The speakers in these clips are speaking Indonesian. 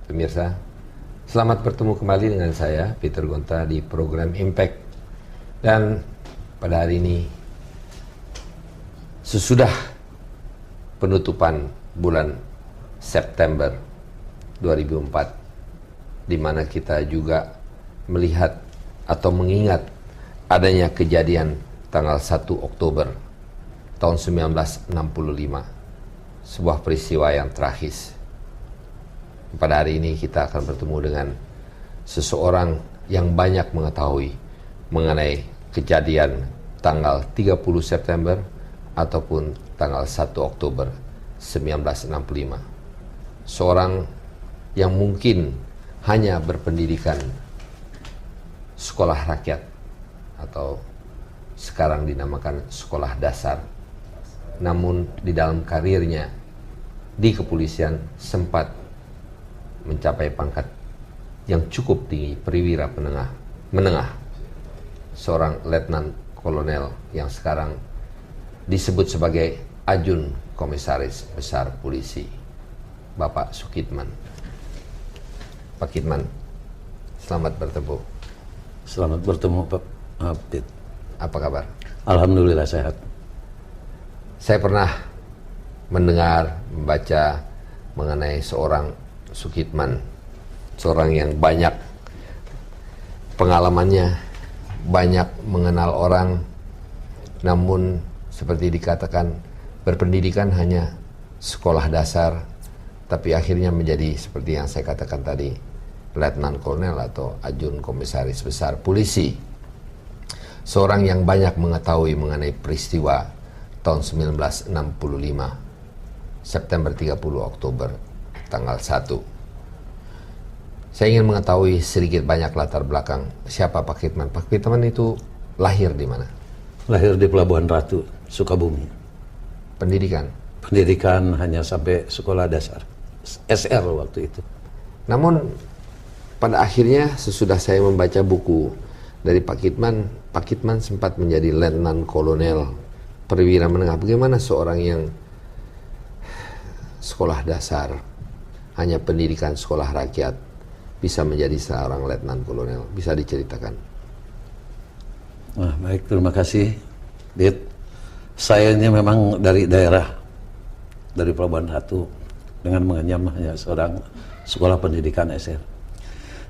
Pemirsa, selamat bertemu kembali dengan saya, Peter Gonta, di program Impact. Dan pada hari ini, sesudah penutupan bulan September 2004, di mana kita juga melihat atau mengingat adanya kejadian tanggal 1 Oktober tahun 1965, sebuah peristiwa yang tragis. Pada hari ini kita akan bertemu dengan seseorang yang banyak mengetahui mengenai kejadian tanggal 30 September ataupun tanggal 1 Oktober 1965. Seorang yang mungkin hanya berpendidikan sekolah rakyat atau sekarang dinamakan sekolah dasar. Namun di dalam karirnya di kepolisian sempat mencapai pangkat yang cukup tinggi, perwira menengah. Seorang letnan kolonel yang sekarang disebut sebagai Ajun Komisaris Besar Polisi, Bapak Sukitman. Pak Kitman, selamat bertemu. Selamat bertemu Pak Pit. Apa kabar? Alhamdulillah sehat. Saya pernah mendengar, membaca mengenai seorang Sukitman, seorang yang banyak pengalamannya, banyak mengenal orang, namun seperti dikatakan berpendidikan hanya sekolah dasar, tapi akhirnya menjadi seperti yang saya katakan tadi, letnan kolonel atau ajun komisaris besar polisi. Seorang yang banyak mengetahui mengenai peristiwa tahun 1965, September 30 Oktober, tanggal 1. Saya ingin mengetahui sedikit banyak latar belakang siapa Pak Kitman. Pak Kitman itu lahir di mana? Lahir di Pelabuhan Ratu, Sukabumi. Pendidikan? Pendidikan hanya sampai sekolah dasar, SR waktu itu. Namun pada akhirnya sesudah saya membaca buku dari Pak Kitman sempat menjadi letnan kolonel, perwira menengah. Bagaimana seorang yang sekolah dasar, hanya pendidikan sekolah rakyat, bisa menjadi seorang letnan kolonel? Bisa diceritakan? Nah, baik, terima kasih, Dit. Saya ini memang dari daerah, dari Pelabuhan Ratu, dengan mengenyam hanya seorang sekolah pendidikan SR.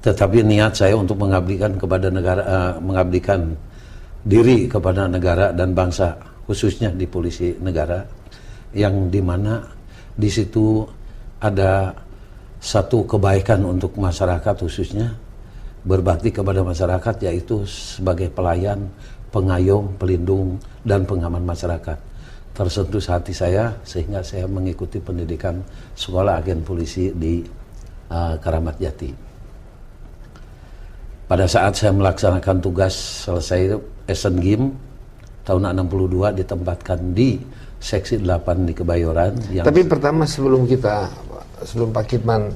Tetapi niat saya untuk mengabdikan kepada negara, mengabdikan diri kepada negara dan bangsa, khususnya di polisi negara, yang dimana di situ ada satu kebaikan untuk masyarakat, khususnya berbakti kepada masyarakat, yaitu sebagai pelayan, pengayom, pelindung, dan pengaman masyarakat. Tersentuh hati saya sehingga saya mengikuti pendidikan sekolah agen polisi di Karamat Jati. Pada saat saya melaksanakan tugas selesai Asian Games tahun 62 ditempatkan di Seksi 8 di Kebayoran. Tapi pertama sebelum Pak Kitman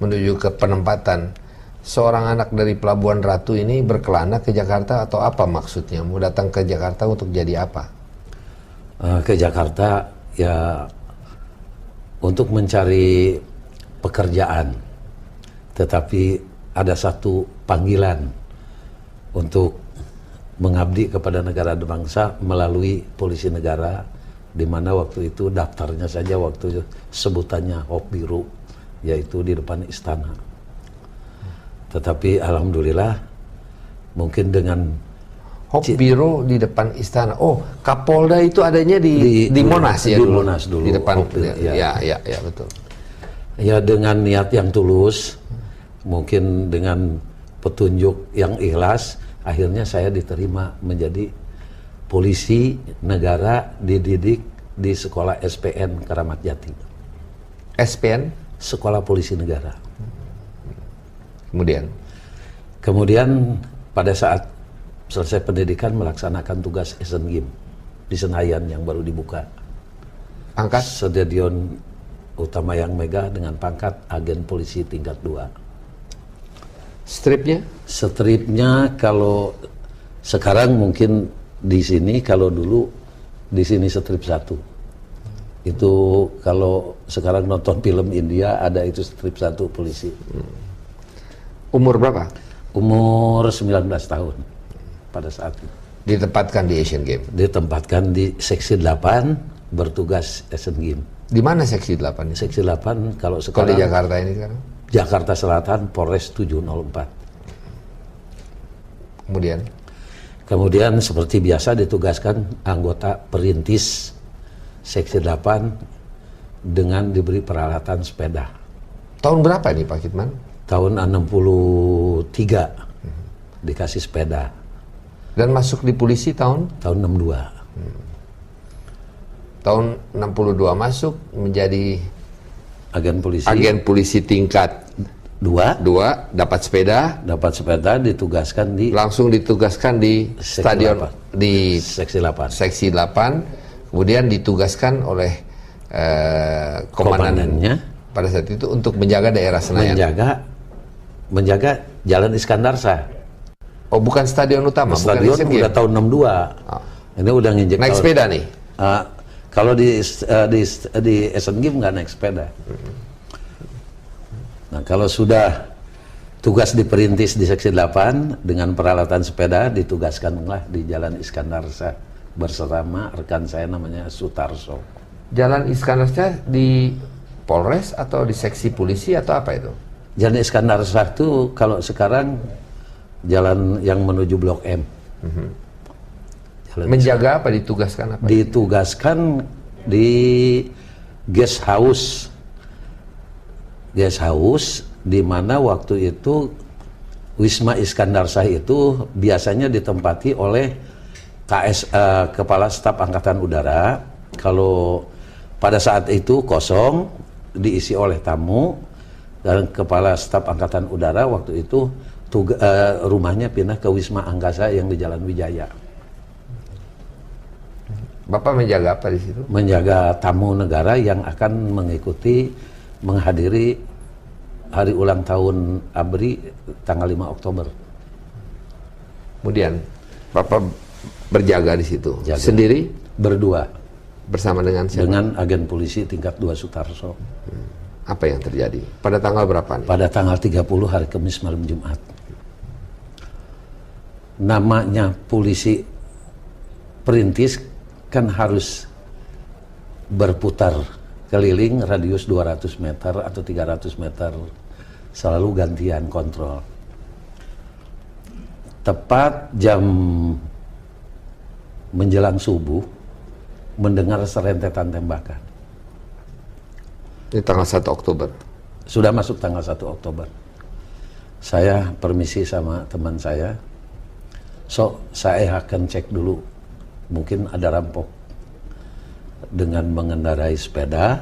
menuju ke penempatan, seorang anak dari Pelabuhan Ratu ini berkelana ke Jakarta atau apa maksudnya? Mau datang ke Jakarta untuk jadi apa? Ke Jakarta ya untuk mencari pekerjaan, tetapi ada satu panggilan untuk mengabdi kepada negara dan bangsa melalui polisi negara, di mana waktu itu daftarnya saja waktu sebutannya Hop Biru, yaitu di depan istana. Tetapi alhamdulillah mungkin dengan Hop Biru di depan istana. Oh, Kapolda itu adanya di Monas ya, di Monas dulu. Di depan. Ya, Betul. Ya, dengan niat yang tulus, mungkin dengan petunjuk yang ikhlas, akhirnya saya diterima menjadi polisi negara, dididik di sekolah SPN Karamat Jati. SPN? Sekolah Polisi Negara. Kemudian pada saat selesai pendidikan melaksanakan tugas Asian Games di Senayan yang baru dibuka. Angkat? Stadion Utama yang megah dengan pangkat agen polisi tingkat 2. Stripnya? Stripnya kalau sekarang mungkin di sini, kalau dulu di sini strip 1. Itu kalau sekarang nonton film India ada itu strip 1 polisi. Umur berapa? Umur 19 tahun pada saat itu. Ditempatkan di Asian Games. Ditempatkan di seksi 8 bertugas Asian Games. Di mana seksi 8 ini? Seksi 8 kalau Kalau sekarang di Jakarta ini sekarang? Jakarta Selatan Polres 704. Kemudian seperti biasa ditugaskan anggota perintis seksi 8 dengan diberi peralatan sepeda. tahun berapa nih Pak Kitman? Tahun 63 dikasih sepeda. Dan masuk di polisi tahun? Tahun 62. Tahun 62 masuk menjadi agen polisi tingkat 2, dapat sepeda, ditugaskan di langsung ditugaskan di stadion 8. di seksi 8. Kemudian ditugaskan oleh komandannya pada saat itu untuk menjaga daerah Senayan. Menjaga Jalan Iskandar Shah. Oh, bukan stadion utama, stadion bukan udah tahun 62. Oh. Ini udah nginjek naik sepeda nih. Kalau di Asian Games nggak naik sepeda. Nah, kalau sudah tugas di perintis di seksi 8 dengan peralatan sepeda, ditugaskanlah di Jalan Iskandar Shah bersama rekan saya namanya Sutarso. Jalan Iskandar Shah di Polres atau di seksi polisi atau apa itu? Jalan Iskandar Shah itu kalau sekarang jalan yang menuju Blok M. Menjaga apa, ditugaskan apa? Ditugaskan di guest house di mana waktu itu Wisma Iskandar Shah itu biasanya ditempati oleh Kepala Staf Angkatan Udara. Kalau pada saat itu kosong, diisi oleh tamu, dan Kepala Staf Angkatan Udara waktu itu rumahnya pindah ke Wisma Angkasa yang di Jalan Wijaya. Bapak menjaga apa di situ? Menjaga tamu negara yang akan menghadiri hari ulang tahun ABRI tanggal 5 Oktober. Kemudian Bapak berjaga di situ. Jaga. Sendiri? Berdua. Bersama dengan siapa? Dengan agen polisi tingkat 2 Sutarso. Apa yang terjadi? Pada tanggal berapa nih? Pada tanggal 30 hari Kamis malam Jumat. Namanya polisi perintis kan harus berputar keliling radius 200 meter atau 300 meter. Selalu gantian kontrol. Tepat jam menjelang subuh, mendengar serentetan tembakan. Ini tanggal 1 Oktober. Sudah masuk tanggal 1 Oktober. Saya permisi sama teman saya. Saya akan cek dulu. Mungkin ada rampok. Dengan mengendarai sepeda,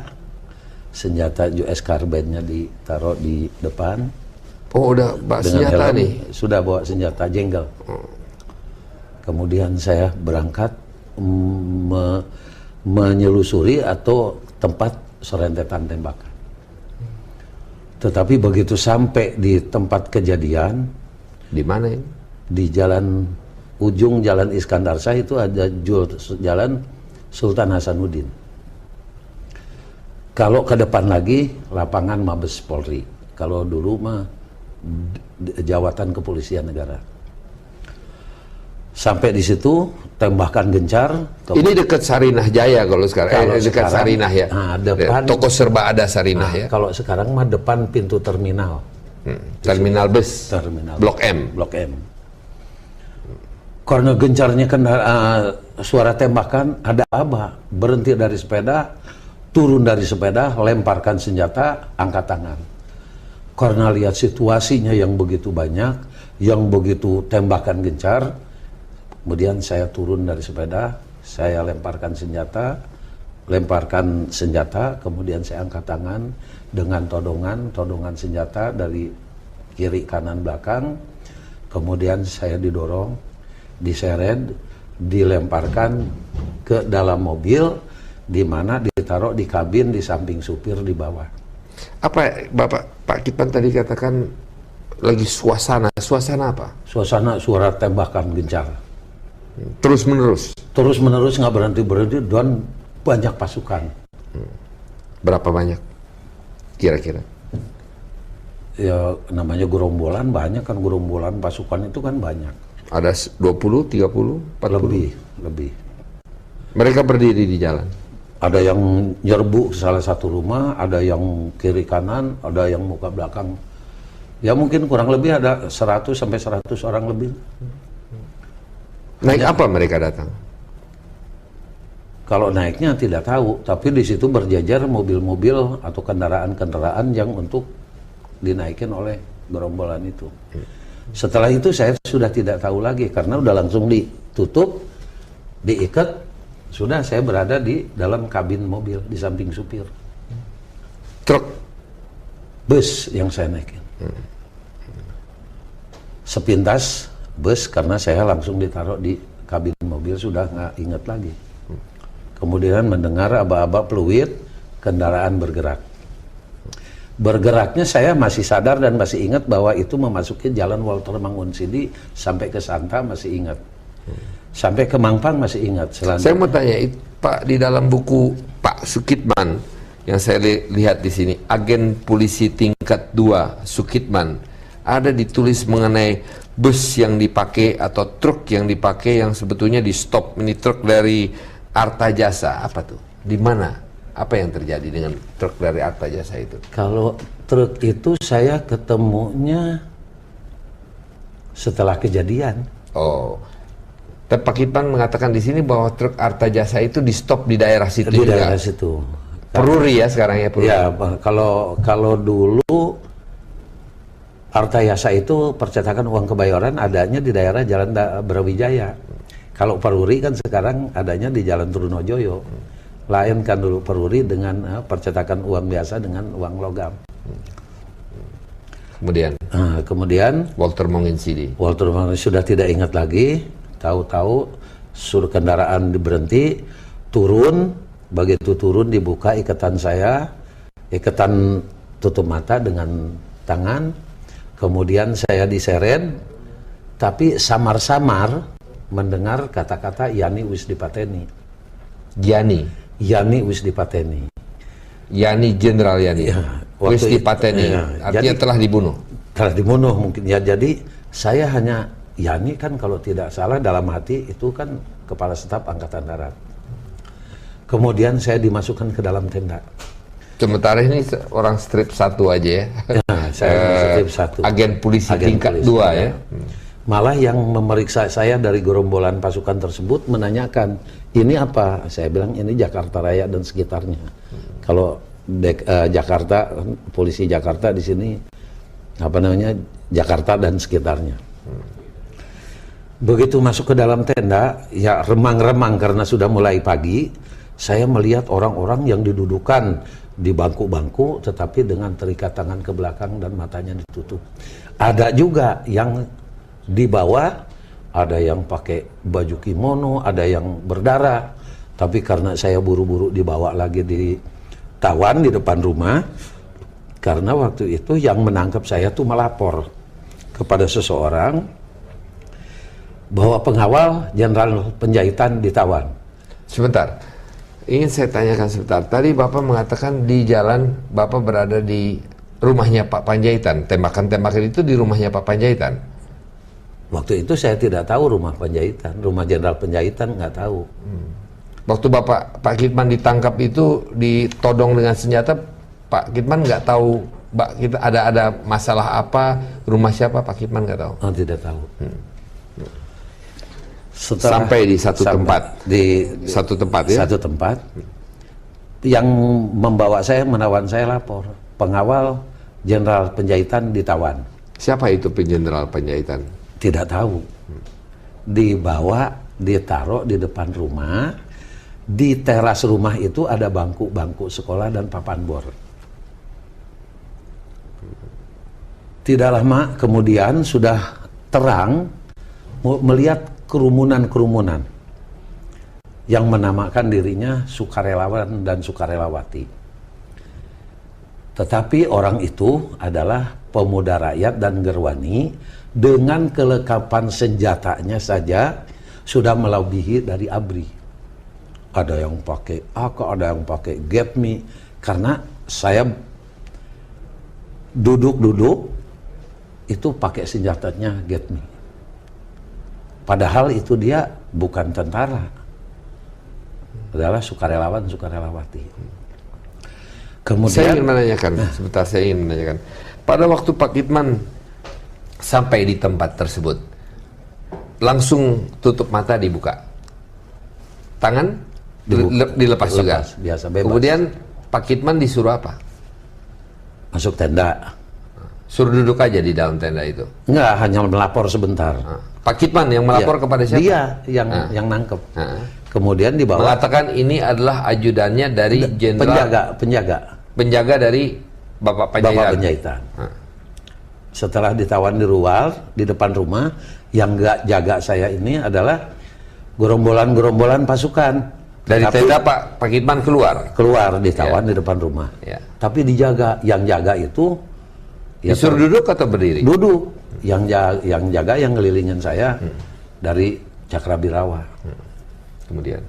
senjata US Carbine-nya ditaruh di depan. Oh, udah bawa senjata nih? Sudah bawa senjata jenggel. Kemudian saya berangkat menyelusuri atau tempat serentetan tembakan. Tetapi begitu sampai di tempat kejadian, di mana ini? Di ujung Jalan Iskandar Shah itu ada jalan Sultan Hasanuddin. Kalau ke depan lagi lapangan Mabes Polri. Kalau dulu mah Jawatan Kepolisian Negara. Sampai di situ tembakan gencar. Ini dekat Sarinah Jaya kalau sekarang. Dekat Sarinah ya. Nah, depan toko serba ada Sarinah ya. Kalau sekarang mah depan pintu terminal. Terminal bus. Blok M. Blok M. Karena gencarnya suara tembakan, ada abah berhenti dari sepeda, turun dari sepeda, lemparkan senjata, angkat tangan. Karena lihat situasinya yang begitu banyak, yang begitu tembakan gencar, kemudian saya turun dari sepeda, saya lemparkan senjata, kemudian saya angkat tangan dengan todongan senjata dari kiri kanan belakang, kemudian saya didorong, diseret, dilemparkan ke dalam mobil, di mana ditaruh di kabin di samping supir di bawah. Apa Pak Kitman tadi katakan lagi suasana apa? Suasana suara tembakan gencar. Terus menerus nggak berhenti dan banyak pasukan. Berapa banyak kira-kira? Ya namanya gerombolan banyak kan, gerombolan pasukan itu kan banyak. Ada 20, 30, 40? Lebih. Mereka berdiri di jalan? Ada yang nyerbu ke salah satu rumah, ada yang kiri kanan, ada yang muka belakang. Ya mungkin kurang lebih ada 100 sampai 100 orang lebih. Naik apa mereka datang? Kalau naiknya tidak tahu, tapi di situ berjajar mobil-mobil atau kendaraan-kendaraan yang untuk dinaikin oleh gerombolan itu. Setelah itu saya sudah tidak tahu lagi karena udah langsung ditutup, diikat, sudah saya berada di dalam kabin mobil di samping supir. Truk? Bus yang saya naikin. Sepintas bus karena saya langsung ditaruh di kabin mobil, sudah nggak ingat lagi. Kemudian mendengar aba-aba peluit, kendaraan bergerak. Bergeraknya saya masih sadar dan masih ingat bahwa itu memasuki jalan Walter Mangunsidi sampai ke Santa masih ingat. Sampai ke Mampang masih ingat. Saya mau tanya, Pak, di dalam buku Pak Sukitman yang saya lihat di sini, agen polisi tingkat 2 Sukitman, ada ditulis mengenai bus yang dipakai atau truk yang dipakai yang sebetulnya di stop. Ini truk dari Artajasa, apa tuh? Di mana? Apa yang terjadi dengan truk dari Artajasa itu? Kalau truk itu saya ketemunya setelah kejadian. Oh, tapi Pak Kitman mengatakan di sini bahwa truk Artajasa itu di stop di daerah situ Di juga. daerah situ. Peruri ya sekarang ya, Peruri. Ya, kalau dulu Artajasa itu percetakan uang kebayoran adanya di daerah Jalan Brawijaya. Kalau Peruri kan sekarang adanya di Jalan Trunojoyo. Lain kan dulu Peruri dengan percetakan uang biasa dengan uang logam. Kemudian Walter Mangunsidi sudah tidak ingat lagi. Tahu-tahu suruh kendaraan berhenti, turun. Begitu turun dibuka ikatan saya, ikatan tutup mata dengan tangan. Kemudian saya diseret, tapi samar-samar mendengar kata-kata Yani wis dipateni. Yani wis dipateni. Yani Jenderal Yani. Ya, wis dipateni. Ya, artinya jadi, telah dibunuh. Telah dibunuh mungkin ya. Jadi saya hanya Yani kan kalau tidak salah dalam hati itu kan Kepala Staf Angkatan Darat. Kemudian saya dimasukkan ke dalam tenda. Sementara ini orang strip 1 aja ya. Saya strip 1. Agen polisi tingkat 2 ya. Malah yang memeriksa saya dari gerombolan pasukan tersebut menanyakan, ini apa? Saya bilang ini Jakarta Raya dan sekitarnya. Kalau Jakarta, polisi Jakarta di sini apa namanya? Jakarta dan sekitarnya. Begitu masuk ke dalam tenda, ya remang-remang karena sudah mulai pagi, saya melihat orang-orang yang didudukan di bangku-bangku tetapi dengan terikat tangan ke belakang dan matanya ditutup. Ada juga yang di bawah, ada yang pakai baju kimono, ada yang berdarah. Tapi karena saya buru-buru dibawa lagi ditawan di depan rumah, karena waktu itu yang menangkap saya tuh melapor kepada seseorang bahwa pengawal Jenderal Penjahitan ditawan. Sebentar, ingin saya tanyakan sebentar. Tadi Bapak mengatakan di jalan Bapak berada di rumahnya Pak Panjaitan. Tembakan-tembakan itu di rumahnya Pak Panjaitan. Waktu itu saya tidak tahu rumah Penjahitan, rumah Jenderal Penjahitan nggak tahu. Waktu Pak Kitman ditangkap itu ditodong dengan senjata, Pak Kitman nggak tahu kita ada masalah apa, rumah siapa, Pak Kitman nggak tahu. Oh, tidak tahu. Sampai di satu tempat, satu tempat ya. Satu tempat. Yang membawa saya, menawan saya lapor, pengawal Jenderal Penjahitan ditawan. Siapa itu Jenderal Penjahitan? Tidak tahu. Dibawa, ditaruh di depan rumah. Di teras rumah itu ada bangku-bangku sekolah dan papan bor. Tidak lama kemudian sudah terang melihat kerumunan-kerumunan yang menamakan dirinya sukarelawan dan sukarelawati. Tetapi orang itu adalah pemuda rakyat dan gerwani dengan kelengkapan senjatanya saja sudah melebihi dari ABRI. ada yang pakai AK, ada yang pakai Get Me, karena saya duduk itu pakai senjatanya Get Me. Padahal itu dia bukan tentara, adalah sukarelawan-sukarelawati. Kemudian saya ingin menanyakan, sebentar saya ingin menanyakan. Pada waktu Pak Kitman sampai di tempat tersebut, langsung tutup mata dibuka, tangan dilepas juga. Biasa, bebas. Kemudian Pak Kitman disuruh apa? Masuk tenda. Suruh duduk aja di dalam tenda itu? Enggak, hanya melapor sebentar. Pak Kitman yang melapor kepada siapa? Dia yang nangkep. Kemudian dibawa. Mengatakan ini adalah ajudannya dari jenderal penjaga dari Bapak Panjaitan. Setelah ditawan di depan rumah, yang nggak jaga saya ini adalah gerombolan pasukan. Dari tenda Pak Kitman keluar ditawan di depan rumah. Tapi dijaga, yang jaga itu disuruh duduk atau berdiri? Duduk. Yang jaga yang ngelilingin saya dari Cakrabirawa. Kemudian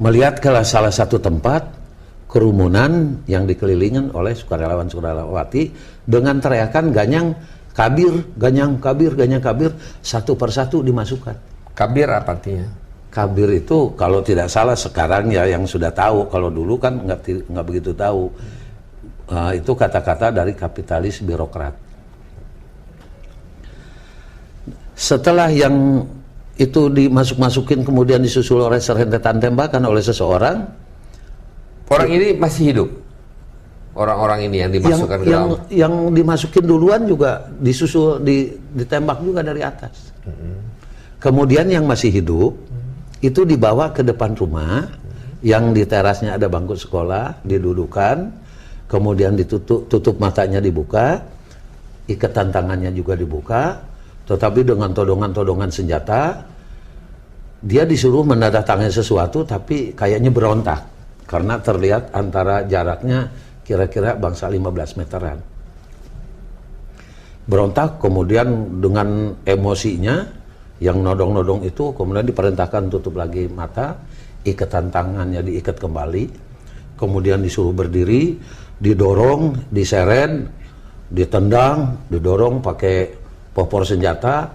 melihat ke salah satu tempat kerumunan yang dikelilingin oleh sukarelawan-sukarelawati dengan teriakan ganyang kabir, satu persatu dimasukkan. Kabir apa artinya? Kabir itu kalau tidak salah sekarang ya yang sudah tahu, kalau dulu kan nggak begitu tahu. Itu kata-kata dari kapitalis birokrat. Setelah yang itu dimasuk-masukin kemudian disusul oleh serentetan tembakan oleh seseorang. Orang ini masih hidup? Orang-orang ini yang dimasukkan ke dalam? Yang dimasukin duluan juga disusul, ditembak juga dari atas. Kemudian yang masih hidup itu dibawa ke depan rumah, yang di terasnya ada bangku sekolah, didudukan, kemudian tutup matanya dibuka, ikatan tangannya juga dibuka, tetapi dengan todongan-todongan senjata. Dia disuruh menandatangani sesuatu tapi kayaknya berontak karena terlihat antara jaraknya kira-kira bangsa 15 meteran. Berontak, kemudian dengan emosinya yang nodong-nodong itu kemudian diperintahkan tutup lagi mata, ikatan tangannya diikat kembali, kemudian disuruh berdiri, didorong, diseret, ditendang, didorong pakai popor senjata,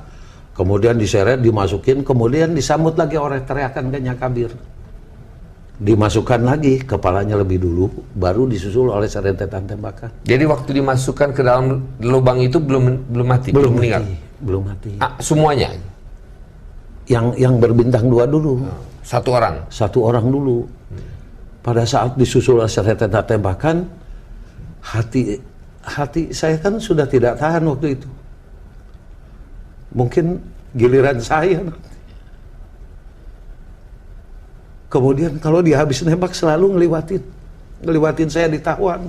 kemudian diseret, dimasukin, kemudian disambut lagi oleh teriakan ganyang kabir. Dimasukkan lagi, kepalanya lebih dulu, baru disusul oleh serentetan tembakan. Jadi waktu dimasukkan ke dalam lubang itu belum mati, belum meninggal? Belum mati. Semuanya? Yang berbintang 2 dulu. Satu orang? Satu orang dulu. Pada saat disusul oleh serentetan tembakan, hati saya kan sudah tidak tahan waktu itu. Mungkin giliran saya. Kemudian kalau dia habis nembak selalu ngeliwatin saya ditawan.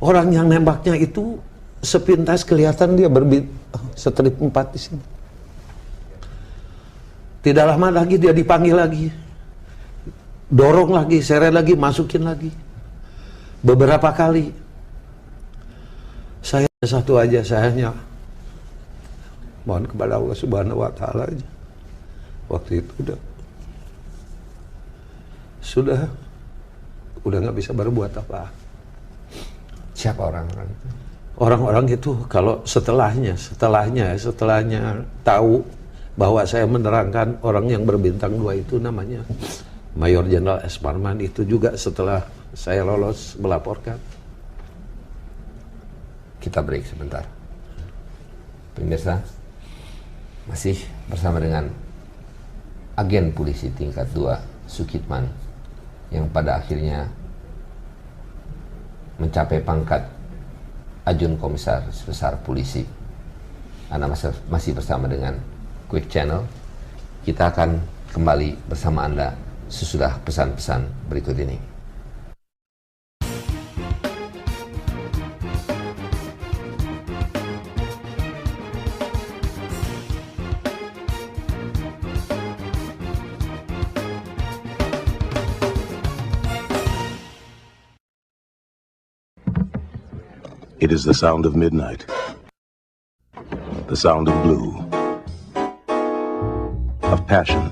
Orang yang nembaknya itu sepintas kelihatan dia setrip 4 di sini. Tidak lama lagi dia dipanggil lagi. Dorong lagi, seret lagi, masukin lagi. Beberapa kali. Saya satu aja, saya hanya mohon kepada Allah Subhanahu wa Ta'ala aja. Waktu itu sudah nggak bisa berbuat apa. Siapa orang-orang itu? Orang-orang itu kalau setelahnya tahu bahwa saya menerangkan orang yang berbintang 2 itu namanya Mayor Jenderal S. Parman, itu juga setelah saya lolos melaporkan. Kita break sebentar. Pemirsa, masih bersama dengan agen polisi tingkat 2 Sukitman yang pada akhirnya mencapai pangkat Ajun Komisaris Besar Polisi. Anda masih bersama dengan Quick Channel. Kita akan kembali bersama Anda sesudah pesan-pesan berikut ini. It is the sound of midnight, the sound of blue, of passion.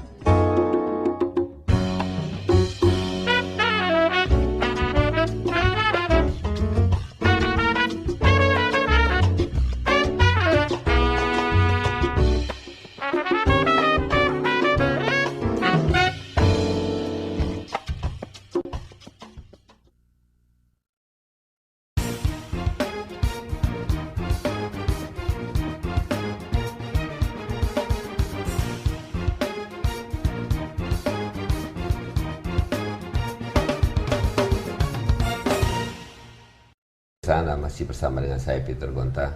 Anda masih bersama dengan saya Peter Gonta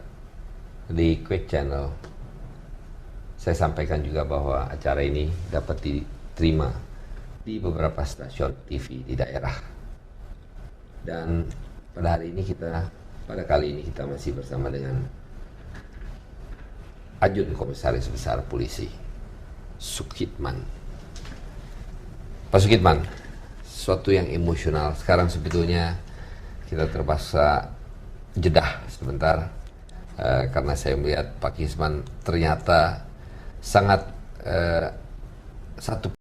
di Quick Channel. Saya sampaikan juga bahwa acara ini dapat diterima di beberapa stasiun TV di daerah. Dan pada kali ini kita masih bersama dengan Ajun Komisaris Besar Polisi Sukitman. Pak Sukitman, sesuatu yang emosional sekarang sebetulnya kita terpaksa jedah sebentar karena saya melihat Pak Kisman ternyata sangat satu